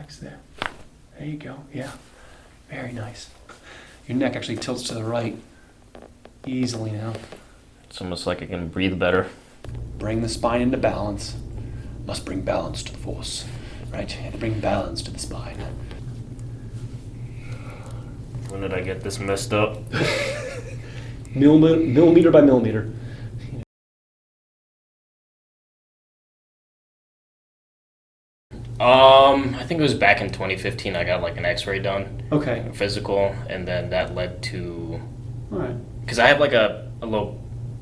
relax there. There you go. Yeah. Very nice. Your neck actually tilts to the right easily now. It's almost like I can breathe better. Bring the spine into balance. Must bring balance to the force. Right? You have to bring balance to the spine. When did I get this messed up? Millimeter by millimeter. I think it was back in 2015 I got like an x-ray done. Okay. A physical, and then that led to... All right. Because I have like a little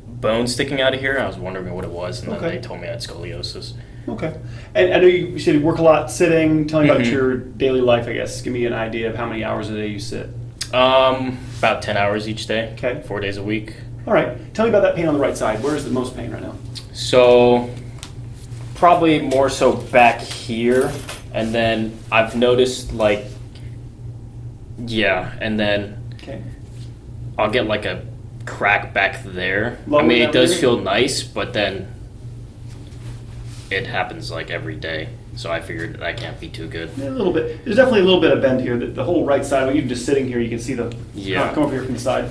bone sticking out of here. I was wondering what it was, and then Okay. they told me I had scoliosis. Okay. And I know you said you work a lot sitting. Tell me about your daily life, I guess. Give me an idea of how many hours a day you sit. About 10 hours each day. Okay. 4 days a week. All right. Tell me about that pain on the right side. Where is the most pain right now? So, probably more so back here, and then I've noticed like, yeah, and then Okay. I'll get like a crack back there. Lower I mean, down it does here? feel nice, but then it happens like every day. So I figured that can't be too good. Yeah, a little bit. There's definitely a little bit of bend here. The whole right side, even just sitting here, you can see the... Yeah. Come over here from the side.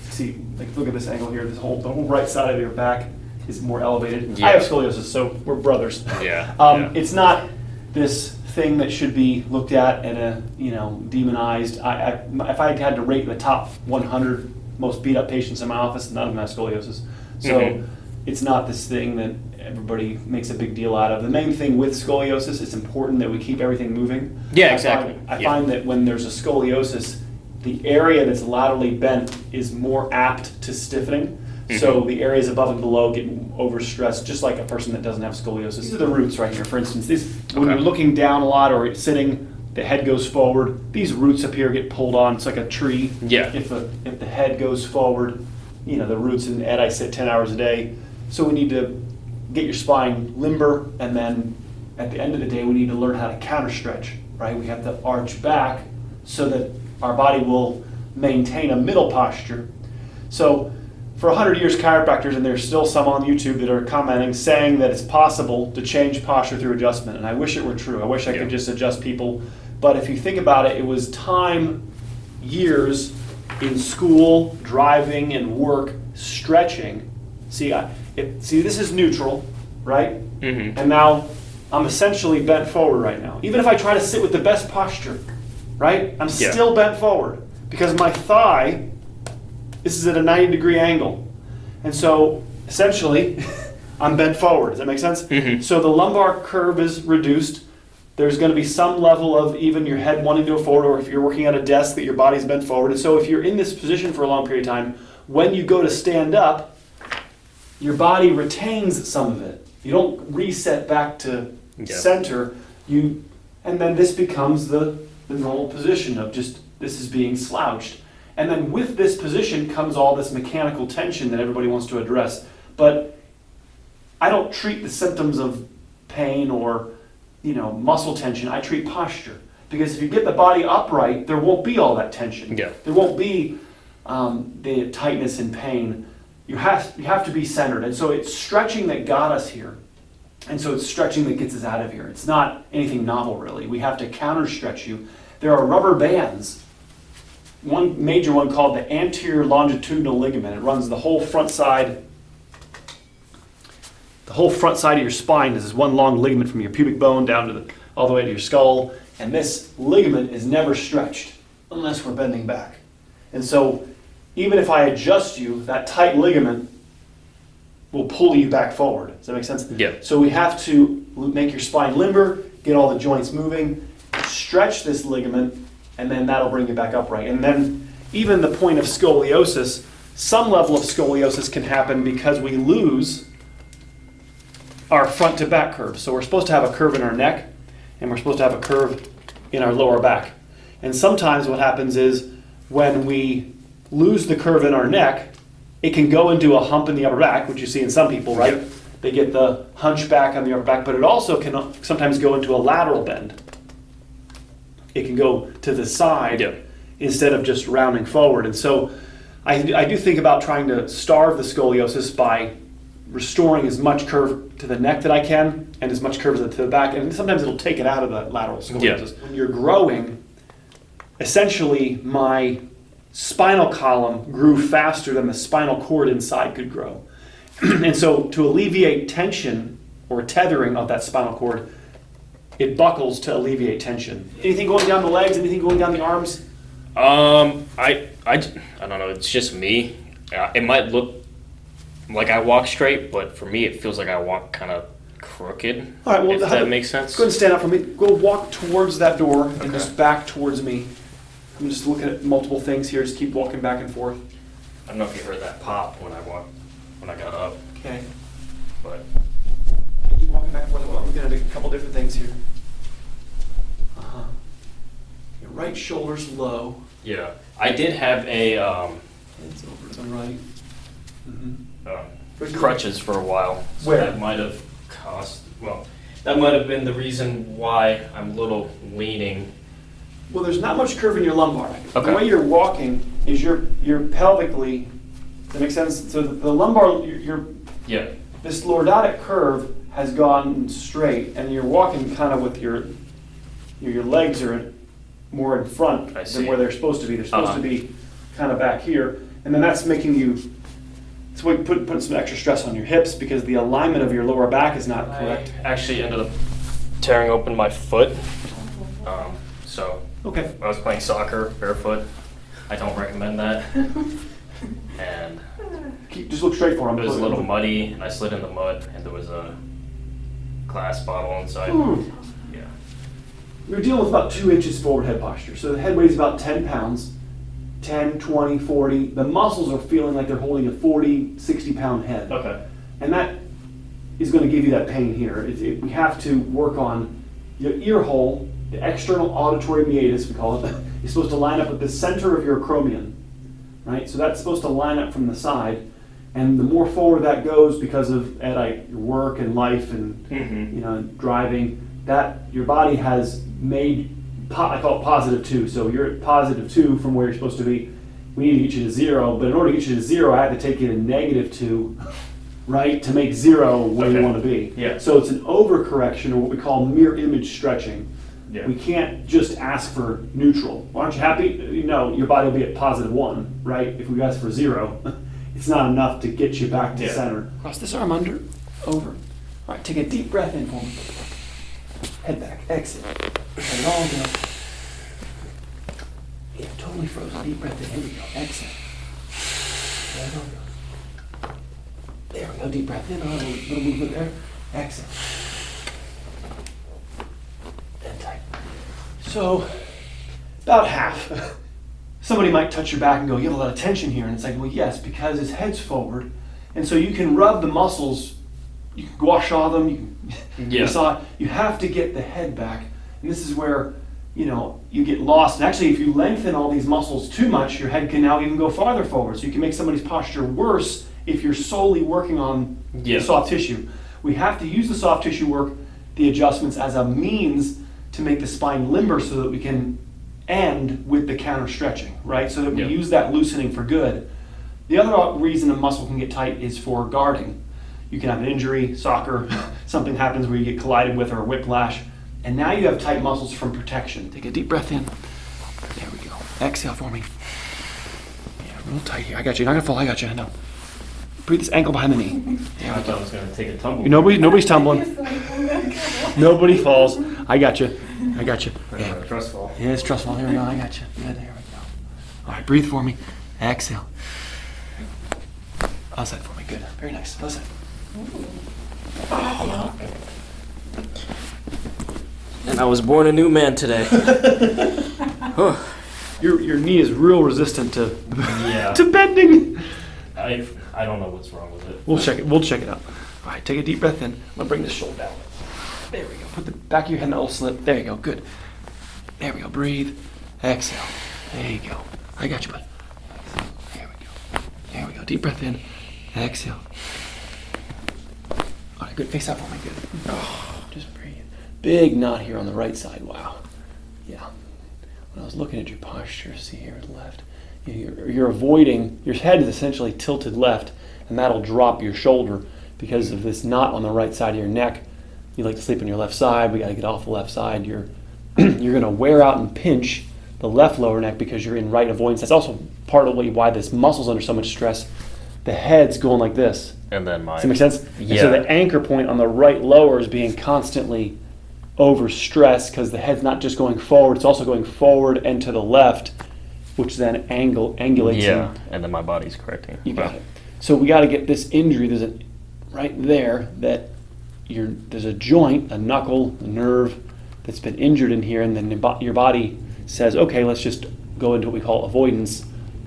See, like, look at this angle here. The whole right side of your back is more elevated. Yeah. I have scoliosis, so we're brothers. Yeah. It's not this thing that should be looked at and demonized. If I had to rate the top 100 most beat up patients in my office, none of them have scoliosis. So it's not this thing that everybody makes a big deal out of. The main thing with scoliosis, it's important that we keep everything moving. Yeah, exactly. I find that when there's a scoliosis, the area that's laterally bent is more apt to stiffening. So the areas above and below get overstressed, just like a person that doesn't have scoliosis. These are the roots right here, for instance. When you're looking down a lot or sitting, the head goes forward. These roots up here get pulled on. It's like a tree. Yeah. If the head goes forward, the roots, and I sit 10 hours a day. So we need to get your spine limber, and then at the end of the day, we need to learn how to counter stretch, right? We have to arch back so that our body will maintain a middle posture. So for 100 years, chiropractors, and there's still some on YouTube that are commenting, saying that it's possible to change posture through adjustment. And I wish it were true. I wish I could just adjust people. But if you think about it, it was time, years in school, driving and work, stretching. See, this is neutral, right? And now I'm essentially bent forward right now. Even if I try to sit with the best posture, right? I'm still bent forward because my thigh, this is at a 90-degree angle. And so essentially, I'm bent forward. Does that make sense? So the lumbar curve is reduced. There's going to be some level of even your head wanting to go forward, or if you're working at a desk that your body's bent forward. And so if you're in this position for a long period of time, when you go to stand up, your body retains some of it. You don't reset back to center. And then this becomes the normal position of just, this is being slouched. And then with this position comes all this mechanical tension that everybody wants to address. But I don't treat the symptoms of pain or muscle tension. I treat posture. Because if you get the body upright, there won't be all that tension. Yeah. There won't be the tightness and pain. You have to be centered. And so it's stretching that got us here. And so it's stretching that gets us out of here. It's not anything novel, really. We have to counter stretch you. There are rubber bands. One major one called the anterior longitudinal ligament. It runs the whole front side. The whole front side of your spine is this one long ligament from your pubic bone down to all the way to your skull. And this ligament is never stretched unless we're bending back. And so even if I adjust you, that tight ligament will pull you back forward. Does that make sense? Yeah. So we have to make your spine limber, get all the joints moving, stretch this ligament, and then that'll bring you back upright. And then even the point of scoliosis, some level of scoliosis can happen because we lose our front to back curve. So we're supposed to have a curve in our neck, and we're supposed to have a curve in our lower back. And sometimes what happens is when we lose the curve in our neck, it can go into a hump in the upper back, which you see in some people, right? Yep. They get the hunchback on the upper back, but it also can sometimes go into a lateral bend. It can go to the side instead of just rounding forward. And so I do think about trying to starve the scoliosis by restoring as much curve to the neck that I can, and as much curve as to the back, and sometimes it'll take it out of the lateral scoliosis. Yeah. When you're growing, essentially my spinal column grew faster than the spinal cord inside could grow. And so to alleviate tension or tethering of that spinal cord, it buckles to alleviate tension. Anything going down the legs, anything going down the arms? I don't know. It's just me. It might look like I walk straight, but for me, it feels like I walk kind of crooked. All right, well, if that makes sense. Go ahead and stand up for me. Go walk towards that door and Okay. just back towards me. I'm just looking at multiple things here. Just keep walking back and forth. I don't know if you heard that pop when I got up, Okay. but Keep walking back and forth. Well, I'm looking at a couple different things here. Uh-huh. Your right shoulder's low. yeah, I did have a Head's over to the right. Mm-hmm. crutches for a while. So Where? that might have that might have been the reason why I'm a little leaning. Well, there's not much curve in your lumbar. Okay. The way you're walking is you're pelvically. Does that make sense? So the lumbar, Yeah. this lordotic curve has gone straight, and you're walking kind of with your legs are more in front I than see. where they're supposed to be. They're supposed Uh-huh. to be kind of back here, and then that's making you. So we put some extra stress on your hips because the alignment of your lower back is not correct. I actually ended up tearing open my foot. So Okay. I was playing soccer barefoot. I don't recommend that. And Just look straight for him. it was a little muddy, and I slid in the mud, and there was a glass bottle inside. Hmm. Yeah. We're dealing with about 2 inches forward head posture. So the head weighs about 10 pounds, 10, 20, 40. The muscles are feeling like they're holding a 40, 60-pound head. Okay. And that is going to give you that pain here. We have to work on your ear hole, the external auditory meatus, we call it, is supposed to line up with the center of your acromion, right? So that's supposed to line up from the side. And the more forward that goes because of your work and life and driving, that your body has made, I call it positive 2. So you're at positive 2 from where you're supposed to be. We need to get you to 0, but in order to get you to 0, I have to take you to negative 2, right, to make 0 where you Okay. want to be. Yeah. So it's an overcorrection, or what we call mirror image stretching. Yeah. We can't just ask for neutral. Well, aren't you happy? No, your body will be at positive 1, right? If we ask for 0, it's not enough to get you back to Yeah. center. Cross this arm under, over. All right, take a deep breath in for me. Head back, exhale. Let it all go. Yeah, totally frozen. Deep breath in. Here we go. Exhale. Let it all go. There we go. Deep breath in. A little movement there. Exhale. And tight. So, about half. Somebody might touch your back and go, you have a lot of tension here. And it's like, well, yes, because his head's forward. And so you can rub the muscles, you can gua sha them, you can Yeah. massage. You have to get the head back. And this is where, you get lost. And actually, if you lengthen all these muscles too much, your head can now even go farther forward. So you can make somebody's posture worse if you're solely working on Yeah. the soft tissue. We have to use the soft tissue work, the adjustments, as a means to make the spine limber so that we can end with the counter stretching, right? So that we Yeah. use that loosening for good. The other reason a muscle can get tight is for guarding. You can have an injury, soccer, something happens where you get collided with, or a whiplash, and now you have tight muscles from protection. Take a deep breath in. There we go. Exhale for me. Yeah, real tight here. I got you. You're not gonna fall. I got you. No. Breathe this ankle behind the knee. There I we thought go. I was gonna take a tumble. Nobody's tumbling. Nobody falls. I got you. I got you. Yeah. Trust fall. Yeah, it's trustful. Here we go. I got you. Yeah, there we go. All right, breathe for me. Exhale. Outside for me. Good. Very nice. Outside. And I was born a new man today. Your knee is real resistant to Yeah. to bending. I don't know what's wrong with it. We'll check it. We'll check it out. All right, take a deep breath in. I'm gonna bring this shoulder down. There we go. Put the back of your head in a little slip. There you go. Good. There we go. Breathe. Exhale. There you go. I got you, bud. There we go. There we go. Deep breath in. Exhale. All right, good. Face out for me. Good. Oh, just breathe. Big knot here on the right side. Wow. Yeah. When I was looking at your posture, see here at the left, you're avoiding, your head is essentially tilted left, and that'll drop your shoulder because of this knot on the right side of your neck. you like to sleep on your left side. We got to get off the left side. You're going to wear out and pinch the left lower neck because you're in right avoidance. That's also partly why this muscle's under so much stress. The head's going like this. And then Does that make sense? Yeah. And so the anchor point on the right lower is being constantly overstressed because the head's not just going forward, it's also going forward and to the left, which then angulates. Yeah, and then my body's correcting. You got it. So we got to get this injury. There's a right there that there's a joint, a knuckle, a nerve that's been injured in here, and then your body says, okay, let's just go into what we call avoidance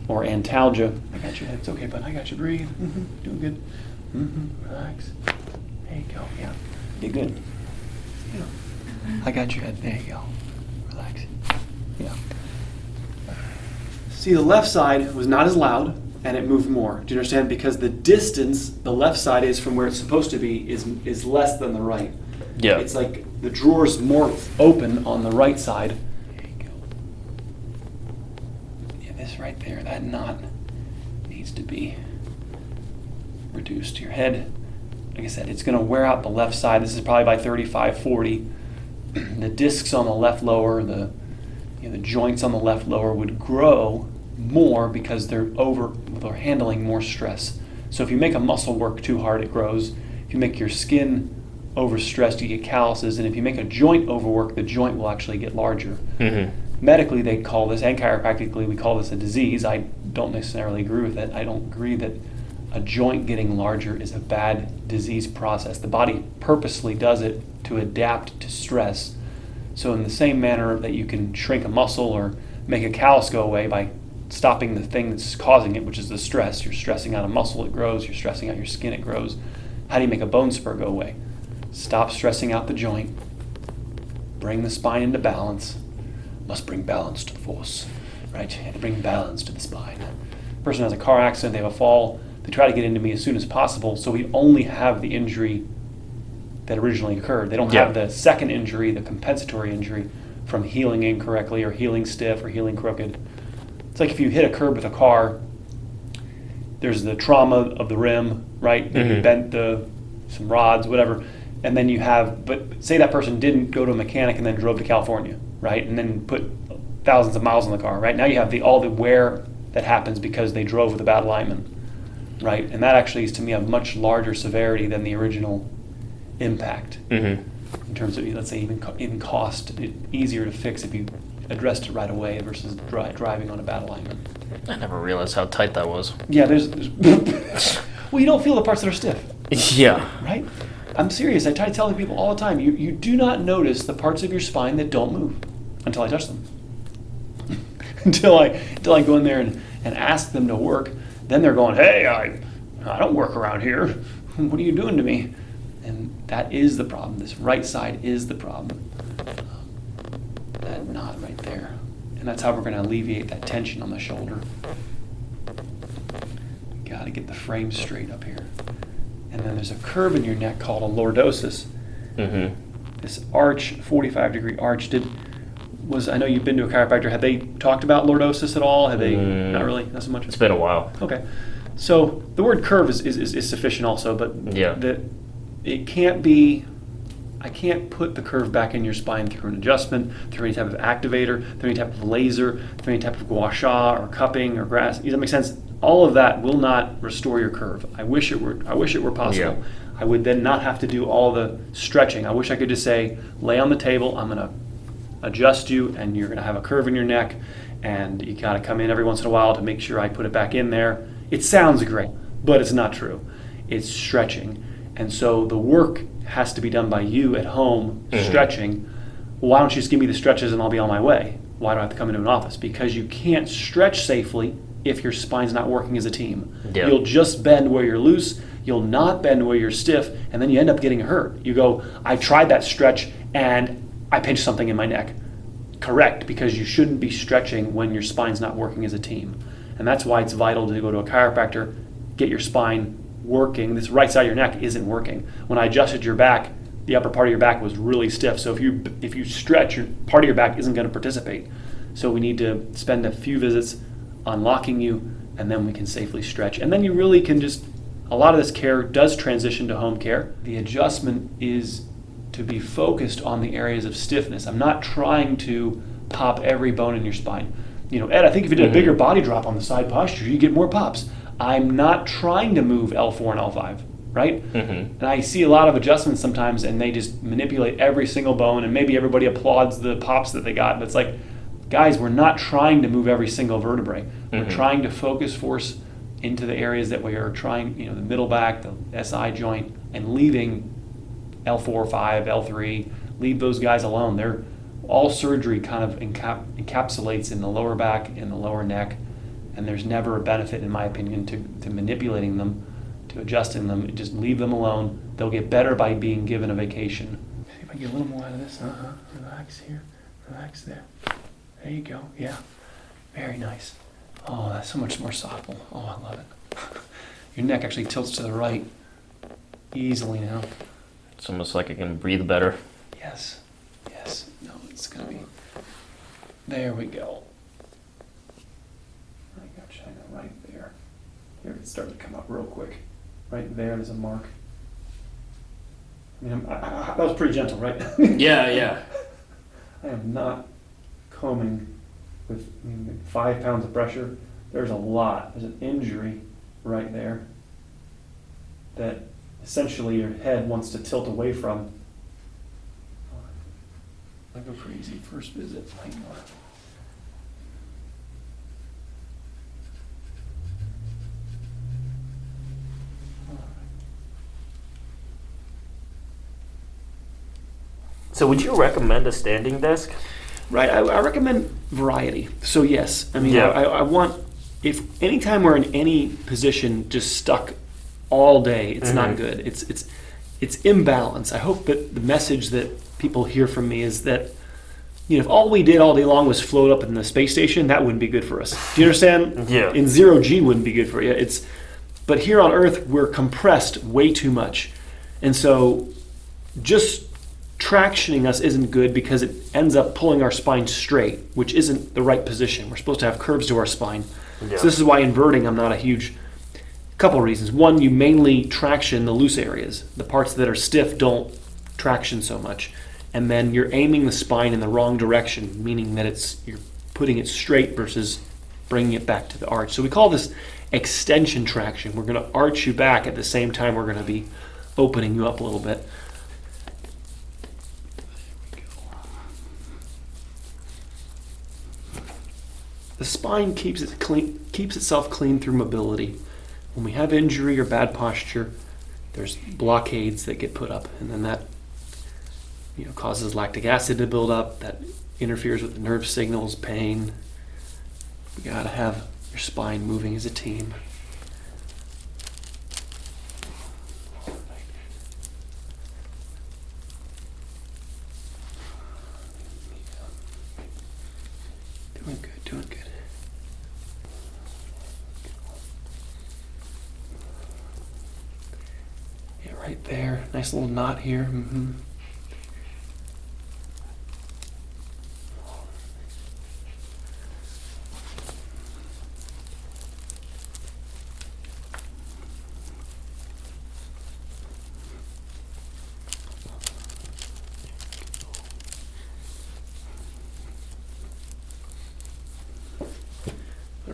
or antalgia. I got your head. It's okay, bud. I got you. Breathe. Doing good. Relax. There you go. Yeah. You're good. Yeah. I got your head. There you go. Relax. Yeah. See, the left side was not as loud, and it moved more. Do you understand? Because the distance the left side is from where it's supposed to be is less than the right. Yeah. It's like the drawer's more open on the right side. There you go. Yeah, this right there, that knot needs to be reduced. Your head, like I said, it's going to wear out the left side. This is probably by 35, 40. The discs on the left lower, the joints on the left lower would grow more because they're handling more stress. So if you make a muscle work too hard, it grows. If you make your skin overstressed, you get calluses. And if you make a joint overwork, the joint will actually get larger. Medically, they call this, and chiropractically, we call this a disease. I don't necessarily agree with it. I don't agree that a joint getting larger is a bad disease process. The body purposely does it to adapt to stress. So in the same manner that you can shrink a muscle or make a callus go away by stopping the thing that's causing it, which is the stress. You're stressing out a muscle, it grows. You're stressing out your skin, it grows. How do you make a bone spur go away? Stop stressing out the joint. Bring the spine into balance. Must bring balance to the force, right? You have to bring balance to the spine. Person has a car accident, they have a fall, they try to get into me as soon as possible, so we only have the injury that originally occurred. They don't have the second injury, the compensatory injury, from healing incorrectly or healing stiff or healing crooked. It's like if you hit a curb with a car, there's the trauma of the rim, right? You bent some rods, whatever, and then but say that person didn't go to a mechanic and then drove to California, right? And then put thousands of miles on the car, right? Now you have all the wear that happens because they drove with a bad alignment, right? And that actually is, to me, a much larger severity than the original impact. In terms of, let's say, even cost, easier to fix if you addressed it right away versus driving on a bad alignment. I never realized how tight that was. Yeah, there's well, you don't feel the parts that are stiff. Yeah. Right? I'm serious. I try to tell people all the time, you do not notice the parts of your spine that don't move until I touch them. until I go in there and ask them to work. Then they're going, hey, I don't work around here. What are you doing to me? And that is the problem. This right side is the problem. That knot right there. And that's how we're going to alleviate that tension on the shoulder. Got to get the frame straight up here. And then there's a curve in your neck called a lordosis. This arch, 45-degree arch. I know you've been to a chiropractor. Have they talked about lordosis at all? Have they? Not really? Not so much? It's been a while. Okay. So the word curve is sufficient also, but it can't be, I can't put the curve back in your spine through an adjustment, through any type of activator, through any type of laser, through any type of gua sha or cupping or grass. Does that make sense? All of that will not restore your curve. I wish it were possible. Yeah. I would then not have to do all the stretching. I wish I could just say, lay on the table, I'm going to adjust you, and you're going to have a curve in your neck, and you got to come in every once in a while to make sure I put it back in there. It sounds great, but it's not true. It's stretching. And so the work has to be done by you at home, stretching. Well, why don't you just give me the stretches and I'll be on my way? Why do I have to come into an office? Because you can't stretch safely if your spine's not working as a team. Yeah. You'll just bend where you're loose, you'll not bend where you're stiff, and then you end up getting hurt. You go, I tried that stretch and I pinched something in my neck. Correct, because you shouldn't be stretching when your spine's not working as a team. And that's why it's vital to go to a chiropractor, get your spine working. This right side of your neck isn't working. When I adjusted your back, the upper part of your back was really stiff. So if you stretch, your part of your back isn't going to participate. So we need to spend a few visits unlocking you, and then we can safely stretch. And then you really can a lot of this care does transition to home care. The adjustment is to be focused on the areas of stiffness. I'm not trying to pop every bone in your spine. Ed, I think if you did a bigger body drop on the side posture, you get more pops. I'm not trying to move L4 and L5, right? And I see a lot of adjustments sometimes, and they just manipulate every single bone, and maybe everybody applauds the pops that they got, but it's like, guys, we're not trying to move every single vertebrae. We're trying to focus force into the areas that we are trying, the middle back, the SI joint, and leaving L4, 5, L3, leave those guys alone. They're all surgery kind of encapsulates in the lower back, in the lower neck, and there's never a benefit, in my opinion, to manipulating them, to adjusting them. Just leave them alone. They'll get better by being given a vacation. See if I get a little more out of this. Relax here. Relax there. There you go. Yeah. Very nice. Oh, that's so much more supple. Oh, I love it. Your neck actually tilts to the right easily now. It's almost like I can breathe better. Yes. No, it's going to be... There we go. I got China right there. Here, it's starting to come up real quick. Right there's a mark. I mean, that was pretty gentle, right? Yeah. I am not combing with 5 pounds of pressure. There's a lot. There's an injury right there that essentially your head wants to tilt away from. I go crazy. First visit. Hang on. So would you recommend a standing desk? Right, I recommend variety. So yes, I mean, Yeah. I want, if anytime we're in any position just stuck all day, it's not good. It's imbalance. I hope that the message that people hear from me is that, if all we did all day long was float up in the space station, that wouldn't be good for us. Do you understand? Yeah. In 0G wouldn't be good for you. But here on Earth, we're compressed way too much. And so just tractioning us isn't good because it ends up pulling our spine straight, which isn't the right position. We're supposed to have curves to our spine. Yeah. So this is why inverting, I'm not a huge... Couple reasons. One, you mainly traction the loose areas. The parts that are stiff don't traction so much. And then you're aiming the spine in the wrong direction, meaning that you're putting it straight versus bringing it back to the arch. So we call this extension traction. We're going to arch you back at the same time we're going to be opening you up a little bit. The spine keeps itself clean through mobility. When we have injury or bad posture, there's blockades that get put up, and then that causes lactic acid to build up. That interferes with the nerve signals, pain. We gotta have your spine moving as a team. Doing good. Yeah, right there. Nice little knot here.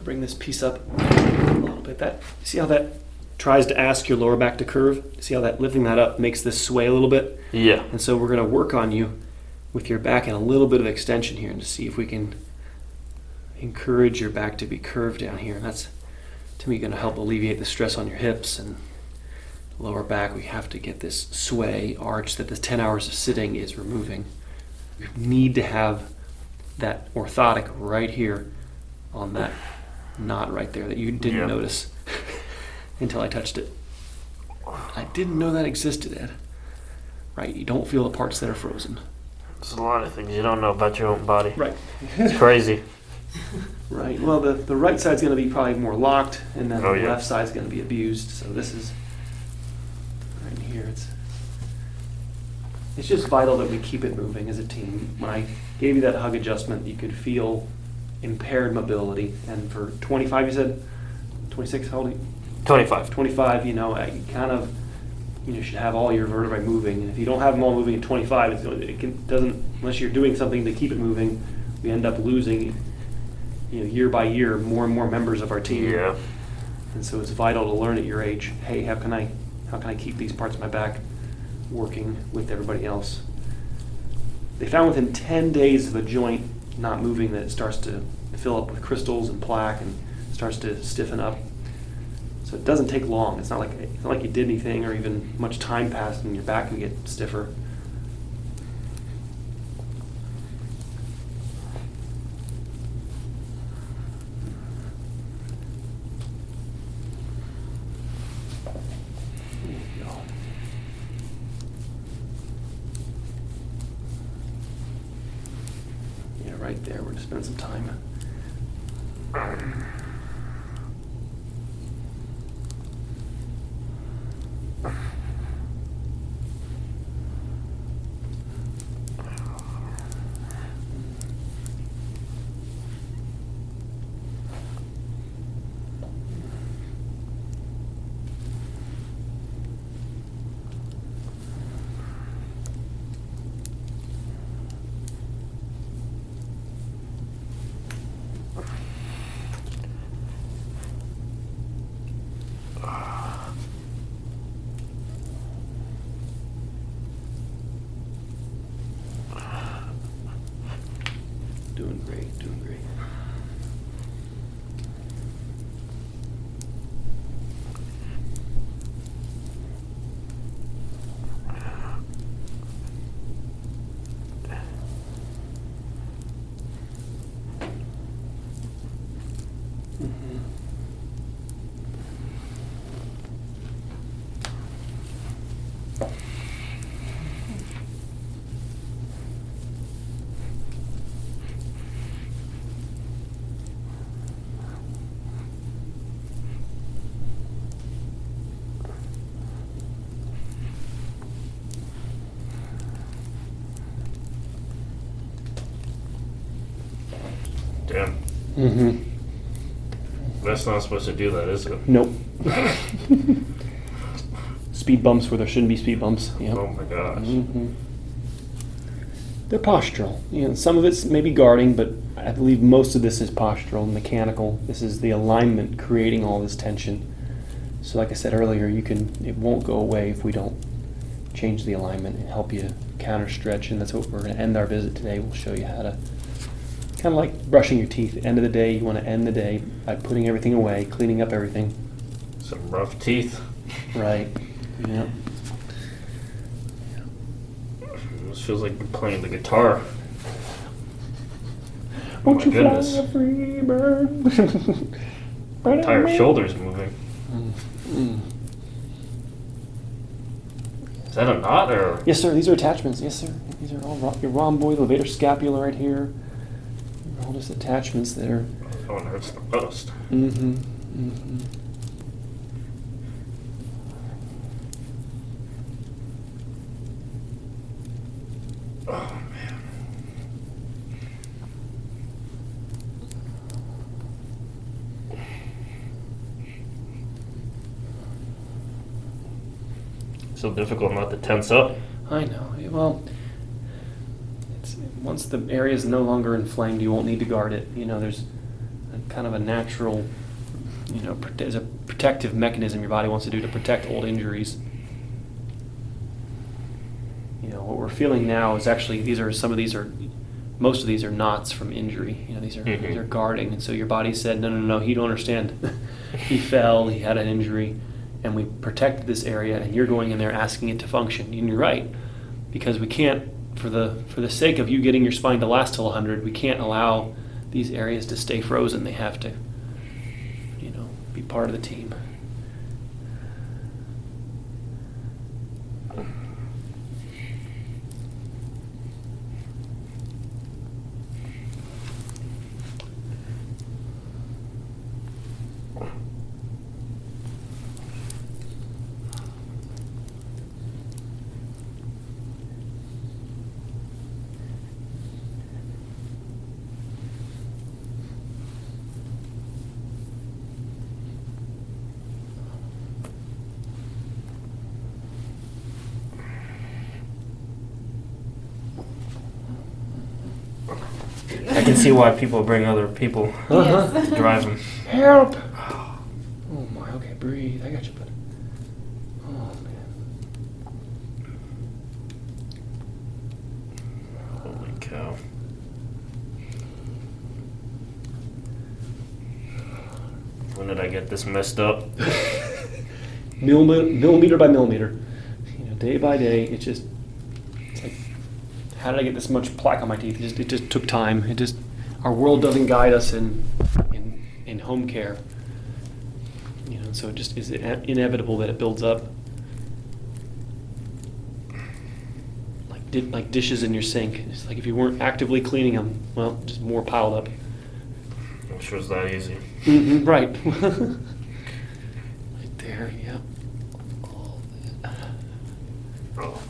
Bring this piece up a little bit. See how that tries to ask your lower back to curve? See how that lifting that up makes this sway a little bit? Yeah. And so we're going to work on you with your back and a little bit of extension here, and to see if we can encourage your back to be curved down here. And that's, to me, going to help alleviate the stress on your hips and lower back. We have to get this sway arch that the 10 hours of sitting is removing. We need to have that orthotic right here on that knot right there that you didn't notice until I touched it. I didn't know that existed, Ed. Right, you don't feel the parts that are frozen. There's a lot of things you don't know about your own body. Right. It's crazy. Right, well the right side's going to be probably more locked, and then the yeah. left side's going to be abused. So this is right here. It's just vital that we keep it moving as a team. When I gave you that hug adjustment, you could feel impaired mobility, and for 25, you said 26, how old are you? 25. 25, I kind of you should have all your vertebrae moving. And if you don't have them all moving at 25, doesn't, unless you're doing something to keep it moving, we end up losing, year by year, more and more members of our team. Yeah. And so it's vital to learn at your age, hey, how can I keep these parts of my back working with everybody else? They found within 10 days of a joint not moving that it starts to fill up with crystals and plaque and starts to stiffen up. So it doesn't take long. It's not like you did anything or even much time passed and your back can get stiffer. Right there, we're going to spend some time. Doing great, doing great. Damn. Mm-hmm. That's not supposed to do that, is it? Nope. Speed bumps where there shouldn't be speed bumps. Yep. Oh my gosh. Mm-hmm. They're postural. Some of it's maybe guarding, but I believe most of this is postural, mechanical. This is the alignment creating all this tension. So like I said earlier, it won't go away if we don't change the alignment and help you counter stretch, and that's what we're going to end our visit today. We'll show you how to, kind of like brushing your teeth. At the end of the day, you want to end the day by putting everything away, cleaning up everything. Some rough teeth. Right. Yeah. This feels like we're playing the guitar. Oh Won't my you goodness. fly a free bird? My entire shoulder's moving. Mm. Is that a knot or? Yes, sir. These are attachments. Yes, sir. These are all your rhomboid, levator scapula right here. All just attachments there. That one hurts the most. Mm-hmm. Mm-hmm. Oh man. So difficult not to tense up. I know. Well, once the area is no longer inflamed, you won't need to guard it. There's kind of a natural, there's a protective mechanism your body wants to do to protect old injuries. What we're feeling now is actually most of these are knots from injury. These are guarding, and so your body said, no, you don't understand. He fell, he had an injury, and we protected this area, and you're going in there asking it to function. And you're right, because we can't, for the sake of you getting your spine to last till 100, we can't allow these areas to stay frozen. They have to, be part of the team. can see why people bring other people Uh-huh. to drive them. Help! Oh my, okay, breathe. I got you, bud. Oh man. Holy cow. When did I get this messed up? Millimeter by millimeter. You know, day by day, it's like, how did I get this much plaque on my teeth? It just took time. Our world doesn't guide us in home care. You know, so it just is inevitable that it builds up. Like dishes in your sink. It's like if you weren't actively cleaning them, well, just more piled up. I'm sure it's that easy. Mm-hmm, right. Right there, yeah. All that. Oh.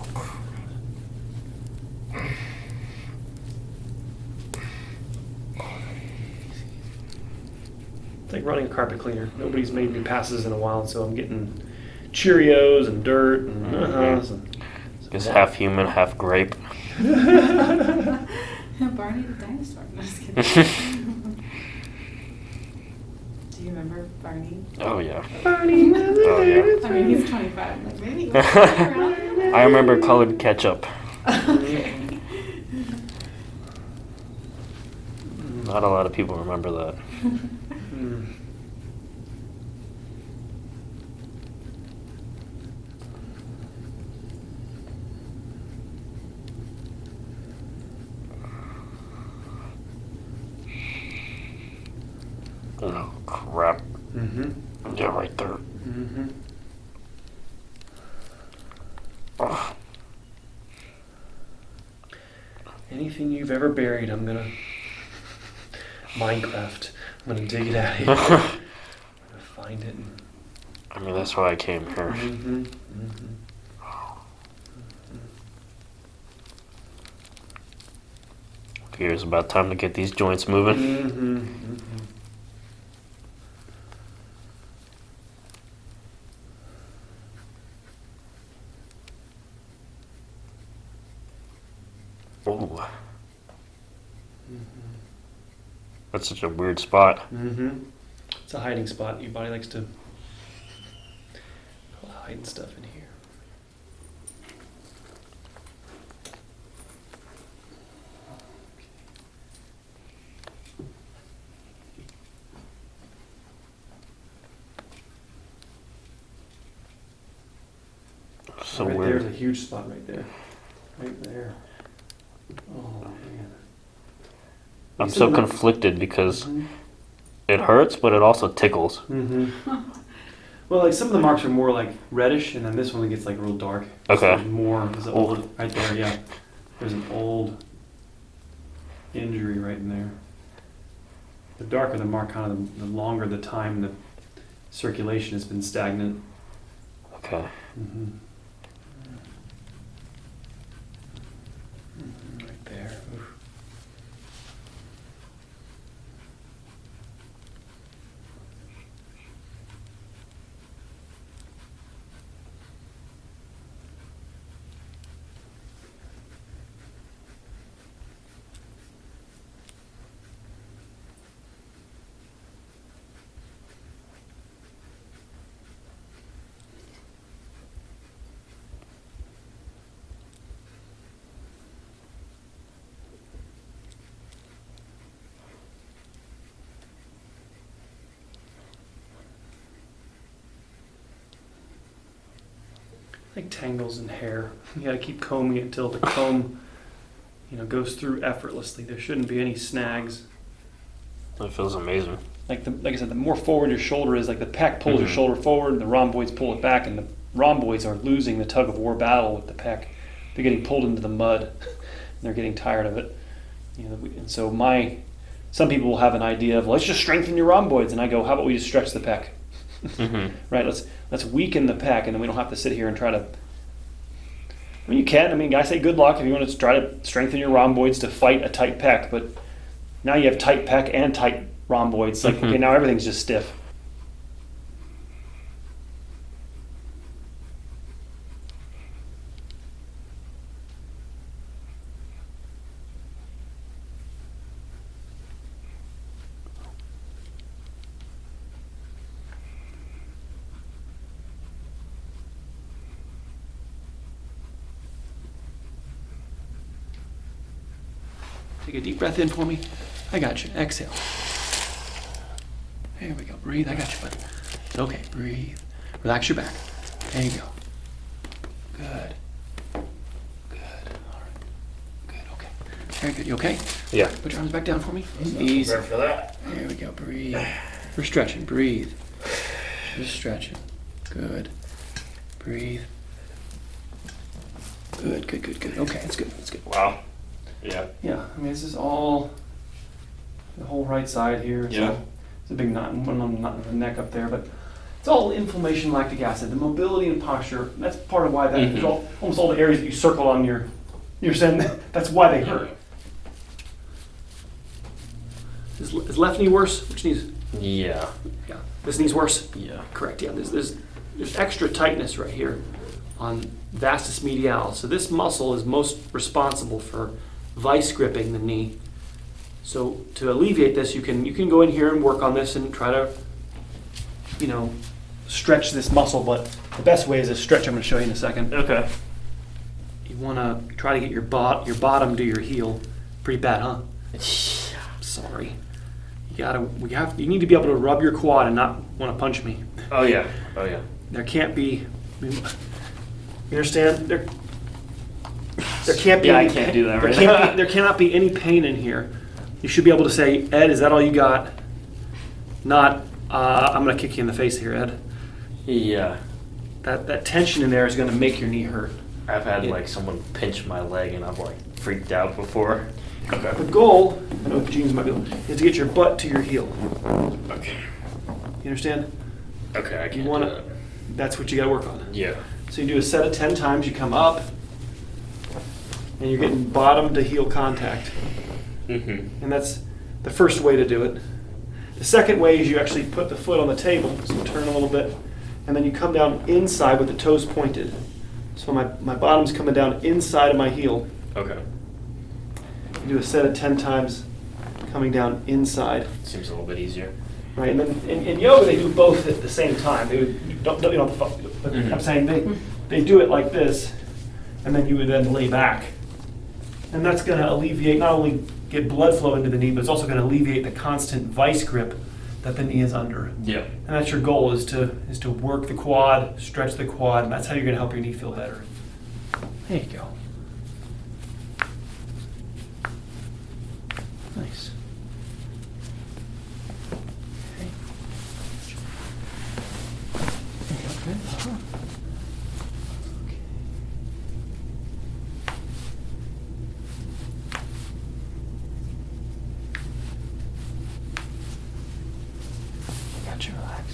It's like running a carpet cleaner. Nobody's made new passes in a while, so I'm getting Cheerios and dirt and It's half human, half grape. Barney the dinosaur. No, just kidding. Do you remember Barney? Oh yeah. Barney. Oh yeah. I mean, he's 25. Like, maybe he was around. I remember colored ketchup. Okay. Not a lot of people remember that. Oh crap. Mm-hmm. Yeah, right there. Mm-hmm. Ugh. Anything you've ever buried, I'm gonna Minecraft. I'm gonna dig it out of here. I'm gonna find it. I mean, that's why I came here. Mm-hmm. Mm-hmm. Figure it's about time to get these joints moving. Mm-hmm. Mm-hmm. Ooh. That's such a weird spot. Mm-hmm. It's a hiding spot. Your body likes to hide stuff in here. So right weird. There's a huge spot right there. Right there. Oh man. I'm so conflicted because Mm-hmm. it hurts, but it also tickles. Mm-hmm. Well, like some of the marks are more like reddish, and then this one gets like real dark. Okay. So there's an old right there. Yeah. There's an old injury right in there. The darker the mark, kind of the longer the time the circulation has been stagnant. Okay. Mm-hmm. Right there. Oof. Like tangles in hair. You gotta keep combing it until the comb, goes through effortlessly. There shouldn't be any snags. That feels amazing. Like I said, the more forward your shoulder is, like the pec pulls your Mhm. shoulder forward, and the rhomboids pull it back, and the rhomboids are losing the tug of war battle with the pec. They're getting pulled into the mud, and they're getting tired of it. And so some people will have an idea of, let's just strengthen your rhomboids, and I go, how about we just stretch the pec? Mm-hmm. Right, let's weaken the pec, and then we don't have to sit here and try to. I mean, you can. I mean, I say good luck if you want to try to strengthen your rhomboids to fight a tight pec, but now you have tight pec and tight rhomboids. Like, okay, now everything's just stiff. Take a deep breath in for me. I got you. Exhale. There we go. Breathe. I got you, buddy. It's okay. Breathe. Relax your back. There you go. Good. Good. All right. Good. Okay. Very good. You okay? Yeah. Put your arms back down for me. Easy. For that. There we go. Breathe. We're stretching. Breathe. Just stretching. Good. Breathe. Good. Good. Good. Good. Okay. That's good. That's good. Wow. Yeah. Yeah. I mean, this is all the whole right side here. Yeah. So it's a big knot, one knot in the neck up there, but it's all inflammation, lactic acid. The mobility and posture. That's part of why that. Mhm. There's almost all the areas that you circled on your saying that's why they hurt. Is left knee worse? Which knee's? Yeah. Yeah. This knee's worse? Yeah. Correct, yeah. There's extra tightness right here on vastus medialis. So this muscle is most responsible for vice gripping the knee. So to alleviate this, you can go in here and work on this and try to, stretch this muscle. But the best way is a stretch I'm going to show you in a second. Okay. You want to try to get your bottom to your heel. Pretty bad, huh? Sorry. You need to be able to rub your quad and not want to punch me. Oh yeah. Oh yeah. There can't be. You understand? There can't be. Yeah, any I can't pain- do that there right can't now. be, there cannot be any pain in here. You should be able to say, Ed, is that all you got? Not, I'm going to kick you in the face here, Ed. Yeah. That tension in there is going to make your knee hurt. I've had Yeah. like someone pinch my leg and I've like freaked out before. Okay. The goal, I know the jeans might be, is to get your butt to your heel. Okay. You understand? Okay, I can't You do want that. to. That's what you got to work on. Yeah. So you do a set of 10 times. You come up, and you're getting bottom to heel contact. Mm-hmm. And that's the first way to do it. The second way is you actually put the foot on the table, so turn a little bit, and then you come down inside with the toes pointed. So my bottom's coming down inside of my heel. Okay. You do a set of 10 times coming down inside. Seems a little bit easier. Right, and then in yoga they do both at the same time. They would, don't you know, but Mhm. I'm saying they do it like this, and then you would then lay back. And that's going to alleviate, not only get blood flow into the knee, but it's also going to alleviate the constant vice grip that the knee is under. Yeah. And that's your goal, is to work the quad, stretch the quad, and that's how you're going to help your knee feel better. There you go. Nice. Okay. There you go, good. Uh-huh. Okay. Got you, relax.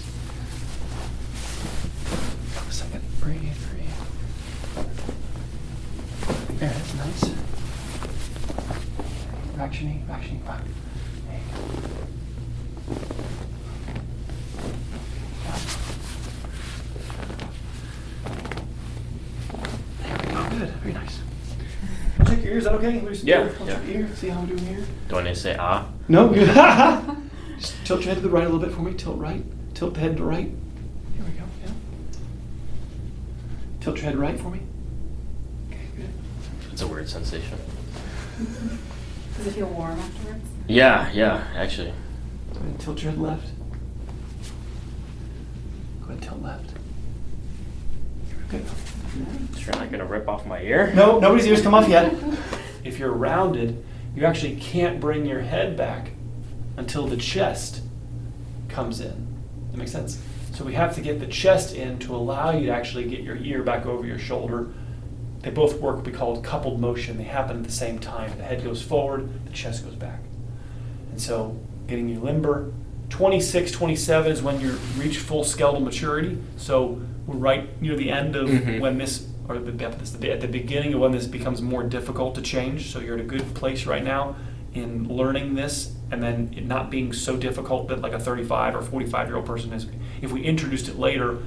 A second. Breathe. There, that's nice. Relax your knee. There you go. There we go, good, very nice. Check your ears, is that okay? Let me just Yeah, check yeah. your ear, see how we're doing here. Do I need to say ah? No, good. Just tilt your head to the right a little bit for me. Tilt right. Tilt the head to the right. Here we go. Yeah. Tilt your head right for me. Okay, good. It's a weird sensation. Does it feel warm afterwards? Yeah, actually. Go ahead and tilt your head left. Go ahead and tilt left. Good. Sure, not gonna rip off my ear? No, nobody's ears come off yet. If you're rounded, you actually can't bring your head back until the chest comes in. That makes sense? So we have to get the chest in to allow you to actually get your ear back over your shoulder. They both work what we call coupled motion. They happen at the same time. The head goes forward, the chest goes back. And so getting you limber. 26, 27 is when you reach full skeletal maturity. So we're right near the end of Mhm. when this, or at the beginning of when this becomes more difficult to change. So you're at a good place right now in learning this, and then it not being so difficult that like a 35 or 45-year-old person is. If we introduced it later,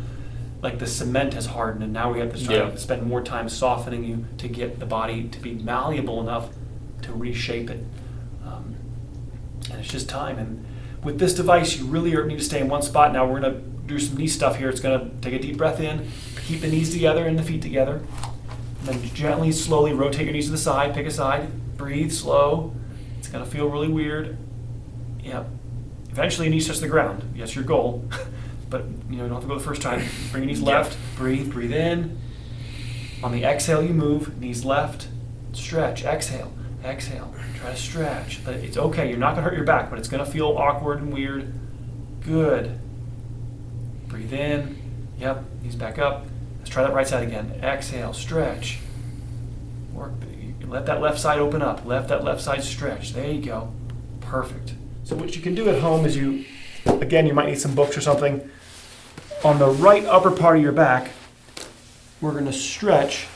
like the cement has hardened, and now we have to start spend more time softening you to get the body to be malleable enough to reshape it. And it's just time. And with this device, you really need to stay in one spot. Now we're going to do some knee stuff here. It's going to take a deep breath in, keep the knees together and the feet together. And then gently, slowly rotate your knees to the side, pick a side, breathe, slow. It's gonna feel really weird. Yep. Eventually your knees touch the ground. That's your goal. But you don't have to go the first time. Bring your knees left, breathe in. On the exhale you move, knees left, stretch, exhale, try to stretch. But it's okay, you're not gonna hurt your back, but it's gonna feel awkward and weird. Good. Breathe in, yep, knees back up. Let's try that right side again. Exhale, stretch. Work, let that left side open up, that left side stretch. There you go, perfect. So what you can do at home is you might need some books or something. On the right upper part of your back, we're going to stretch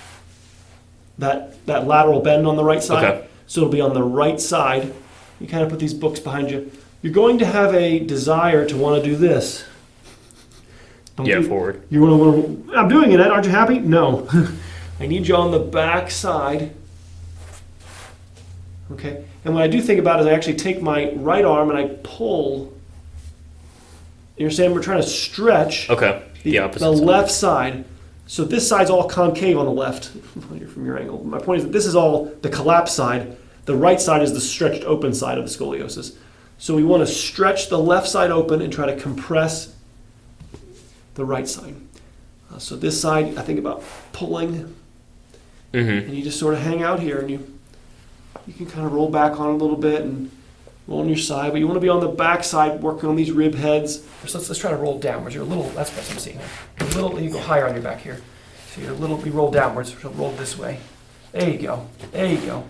that lateral bend on the right side. Okay. So it'll be on the right side. You kind of put these books behind you. You're going to have a desire to want to do this. Forward. You want to. I'm doing it, Ed. Aren't you happy? No. I need you on the back side. Okay. And what I do think about is I actually take my right arm and I pull. You understand? We're trying to stretch. Okay. The opposite The side. left side. So this side's all concave on the left from your angle. My point is that this is all the collapsed side. The right side is the stretched open side of the scoliosis. So we want to stretch the left side open and try to compress the right side. So this side, I think about pulling, and you just sort of hang out here, and you can kind of roll back on it a little bit and roll on your side, but you want to be on the back side working on these rib heads. So let's try to roll downwards. You're a little, that's what I'm seeing here. You go higher on your back here. So we roll downwards, so roll this way. There you go. That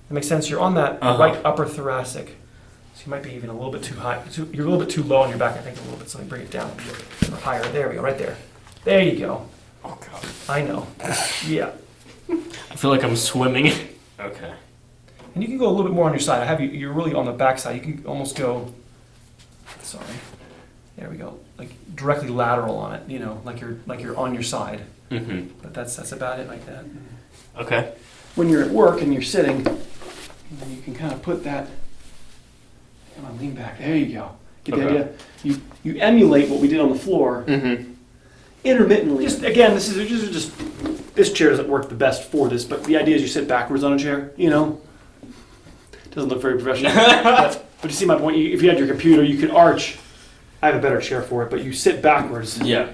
makes sense. You're on that right upper thoracic. So you might be even a little bit too high. You're a little bit too low on your back, I think, a little bit. So let me bring it down a little bit higher. There we go, right there. There you go. Oh, God. I know. Yeah. I feel like I'm swimming. Okay. And you can go a little bit more on your side. You're really on the back side. You can almost go, sorry. There we go. Like directly lateral on it, like you're on your side. But that's about it like that. Okay. When you're at work and you're sitting, you can kind of put that, come on, lean back. There you go. Get the idea? You emulate what we did on the floor intermittently. Just again, this chair doesn't work the best for this, but the idea is you sit backwards on a chair, Doesn't look very professional. but you see my point. If you had your computer, you could arch. I have a better chair for it, but you sit backwards. Yeah.